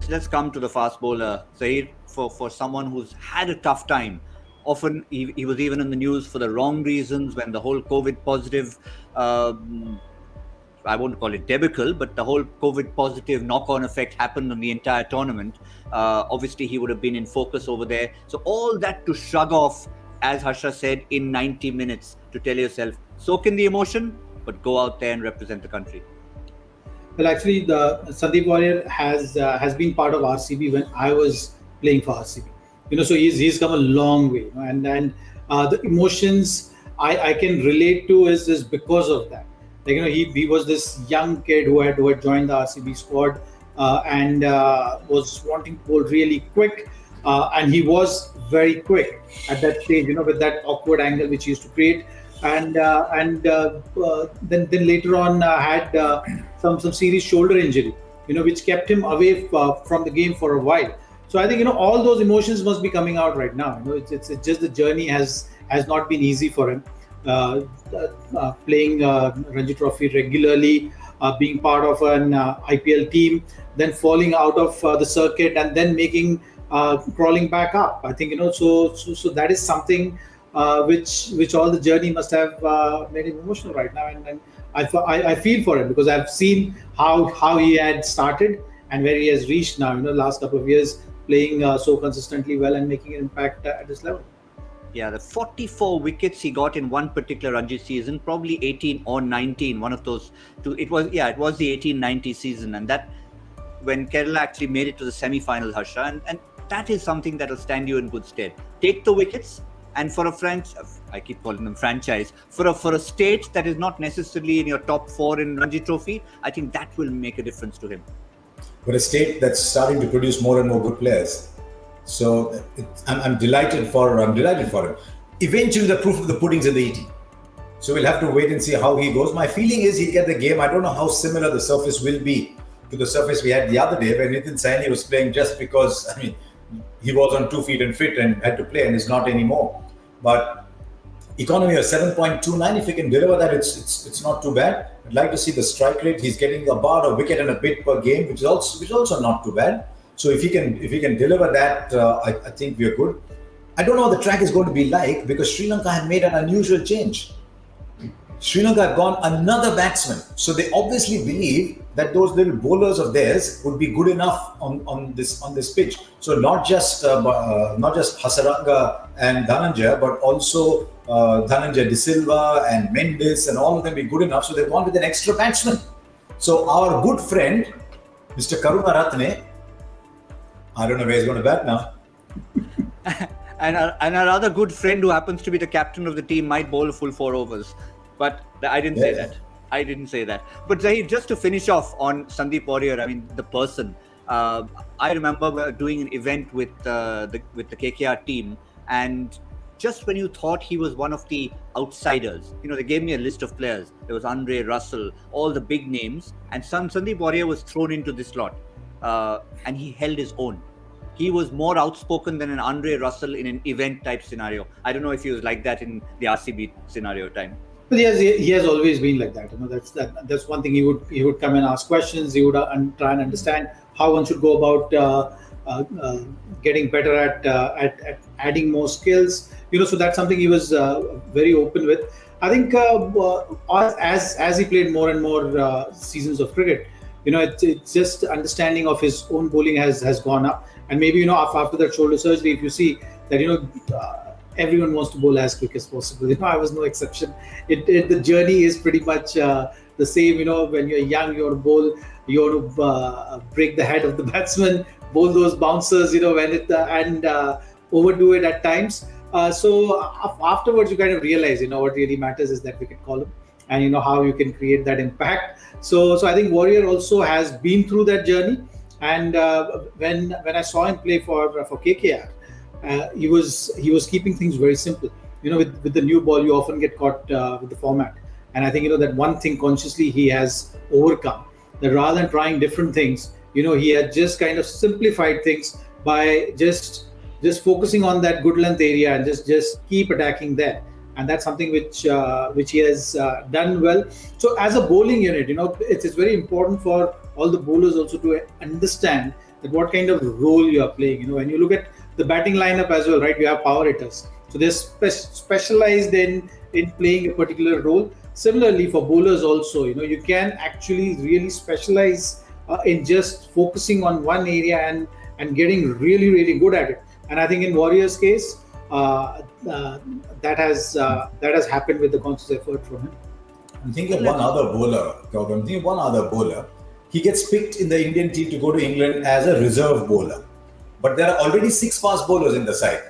let's come to the fast bowler, Zaheer. For someone who's had a tough time, often he was even in the news for the wrong reasons when the whole COVID positive. I won't call it debacle, but the whole COVID positive knock-on effect happened on the entire tournament. Obviously, he would have been in focus over there. So all that to shrug off, as Harsha said, in 90 minutes to tell yourself, soak in the emotion, but go out there and represent the country. Well, actually, the Sandeep Warrier has been part of RCB when I was playing for RCB. So he's come a long way, and the emotions I can relate to is because of that. Like, he was this young kid who had joined the RCB squad and was wanting to bowl really quick, and he was very quick at that stage. With that awkward angle which he used to create, and then later on had some serious shoulder injury, which kept him away from the game for a while. So I think all those emotions must be coming out right now. It's just the journey has not been easy for him. Playing Ranji Trophy regularly, being part of an IPL team, then falling out of the circuit, and then making crawling back up. I think so that is something which all the journey must have made him emotional right now, and I feel for him because I've seen how he had started and where he has reached now. Last couple of years playing so consistently well and making an impact at this level. Yeah, the 44 wickets he got in one particular Ranji season, probably 18 or 19, one of those two. It was the 1890 season, and that when Kerala actually made it to the semi-final, Harsha, and that is something that will stand you in good stead. Take the wickets, and for a I keep calling them franchise, for a state that is not necessarily in your top 4 in Ranji Trophy, I think that will make a difference to him. But a state that's starting to produce more and more good players. So I'm delighted for him. Eventually, the proof of the pudding's in the eating. So we'll have to wait and see how he goes. My feeling is he'll get the game. I don't know how similar the surface will be to the surface we had the other day when Nitin Saini was playing, just because he was on 2 feet and fit and had to play, and is not anymore. But economy of 7.29, if he can deliver that, it's not too bad. I'd like to see the strike rate. He's getting about a wicket and a bit per game, which is also not too bad. So if he can deliver that, I think we're good. I don't know what the track is going to be like, because Sri Lanka have made an unusual change. Sri Lanka have gone another batsman. So they obviously believe that those little bowlers of theirs would be good enough on this pitch. So not just Hasaranga and Dhananjaya, but also Dhananjaya De Silva and Mendes, and all of them be good enough. So they've gone with an extra batsman. So our good friend, Mr. Karunaratne, I don't know where he's going to bat now. and our other good friend, who happens to be the captain of the team, might bowl a full 4 overs. But I didn't say that. I didn't say that. But Zaheer, just to finish off on Sandeep Warrier, the person. I remember doing an event with the KKR team, and just when you thought he was one of the outsiders, they gave me a list of players. There was Andre Russell, all the big names, and Sandeep Warrier was thrown into this lot, and he held his own. He was more outspoken than an Andre Russell in an event type scenario. I don't know if he was like that in the RCB scenario time. But he has always been like that. That's one thing. He would come and ask questions. He would try and understand how one should go about getting better at adding more skills. So that's something he was very open with. I think as he played more and more seasons of cricket, it's just understanding of his own bowling has gone up. And maybe after that shoulder surgery, if you see that everyone wants to bowl as quick as possible. I was no exception. The journey is pretty much the same. When you're young, you want to bowl, you want to break the head of the batsman, bowl those bouncers, and overdo it at times. So afterwards, you kind of realize, what really matters is that wicket column, and how you can create that impact. So I think Warrior also has been through that journey. And when I saw him play for KKR, he was keeping things very simple. With the new ball, you often get caught with the format. And I think that one thing consciously he has overcome, that rather than trying different things, he had just kind of simplified things by just focusing on that good length area and just keep attacking there. And that's something which he has done well. So as a bowling unit, it's very important for all the bowlers also to understand that what kind of role you are playing. When you look at the batting lineup as well, right? You have power hitters, so they're specialized in playing a particular role. Similarly, for bowlers also, you can actually really specialize in just focusing on one area and getting really really good at it. And I think in Warriors' case, that has happened with the conscious effort from him. I'm thinking of one other bowler, Gaurav. I'm thinking of one other bowler. He gets picked in the Indian team to go to England as a reserve bowler. But there are already 6 fast bowlers in the side.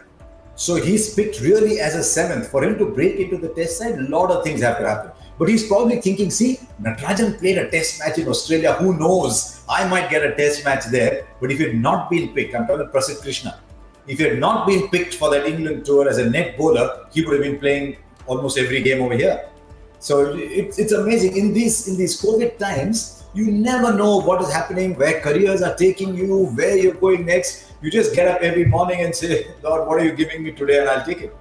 So he's picked really as a 7th. For him to break into the test side, a lot of things have to happen. But he's probably thinking, see, Natarajan played a test match in Australia. Who knows? I might get a test match there. But if he had not been picked, I'm talking about Prasidh Krishna. If he had not been picked for that England tour as a net bowler, he would have been playing almost every game over here. So it's amazing. In these COVID times, you never know what is happening, where careers are taking you, where you're going next. You just get up every morning and say, Lord, what are you giving me today? And I'll take it.